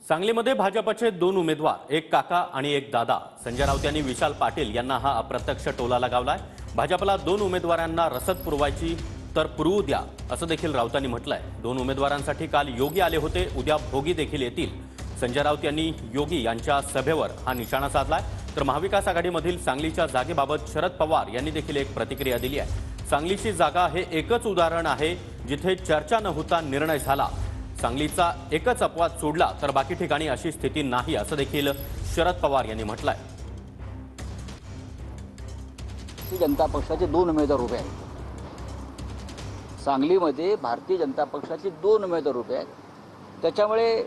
सांगलीमध्ये भाजपचे दोन उमेदवार, एक काका आणि एक दादा, संजय राऊत यांनी विशाल पाटील यांना हा अप्रत्यक्ष टोला लगावलाय। भाजपला दोन उमेदवारांना रसद पुरवायची तर पुरवू द्या असं देखील राऊतांनी म्हटलंय। दोन उमेदवारांसाठी काल योगी आले होते, उद्या भोगी देखील येतील। संजय राऊत यांनी योगी यांच्या सभेवर हा निशाणा साधलाय। तर महाविकास आघाडीमधील सांगलीच्या जागेबाबत शरद पवार यांनी देखील एक प्रतिक्रिया दिली आहे। सांगलीची जागा हे एकच उदाहरण आहे जिथे चर्चा न होता निर्णय झाला। सांगलीचा एकच अपवाद सोडला तर बाकी ठिकाणी अशी स्थिती नाही असं देखील शरद पवार यांनी म्हटलंय। भारतीय जनता पक्षाचे दोन उमेदवार उभे आहेत। सांगलीमध्ये भारतीय जनता पक्षाचे दोन उमेदवार उभे आहेत। त्याच्यामुळे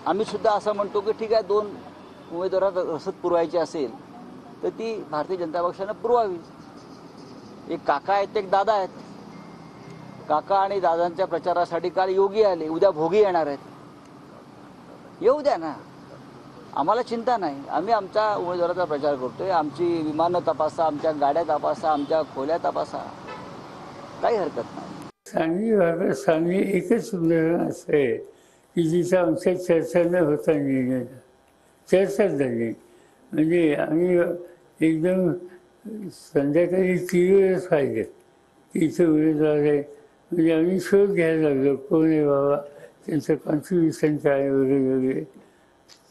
आम्ही सुद्धा असं म्हणतो की ठीक आहे, दोन उमेदवारांना रसद पुरवायची असेल तर ती भारतीय जनता पक्षानं पुरवावी। एक काका आहेत, एक दादा आहेत। काका आणि दादांच्या प्रचारासाठी काल योगी आले, उद्या भोगी येणार आहेत। येऊ द्या ना, आम्हाला चिंता नाही। आम्ही आमच्या उमेदवाराचा प्रचार करतोय। आमची विमानं तपासा, आमच्या गाड्या तपासा, आमच्या खोल्या तपासा, काही हरकत नाही। सांगली एकच उदाहरण असं आहे की जिथं आमच्या चर्चा न होता निर्णय चर्चा झाली। म्हणजे आम्ही एकदम संध्याकाळी 3 वेळेस पाहिजे की इथं उमेदवार आहे, म्हणजे आम्ही शोध घ्यायला लागलो कोण आहे बाबा, त्यांचं कॉन्ट्रिब्युशन काय वगैरे वगैरे।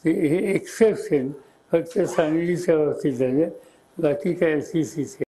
हे एक्सेप्शन फक्त सांगलीच्या बाबतीत झालं, बाकी काय अशी स्थिती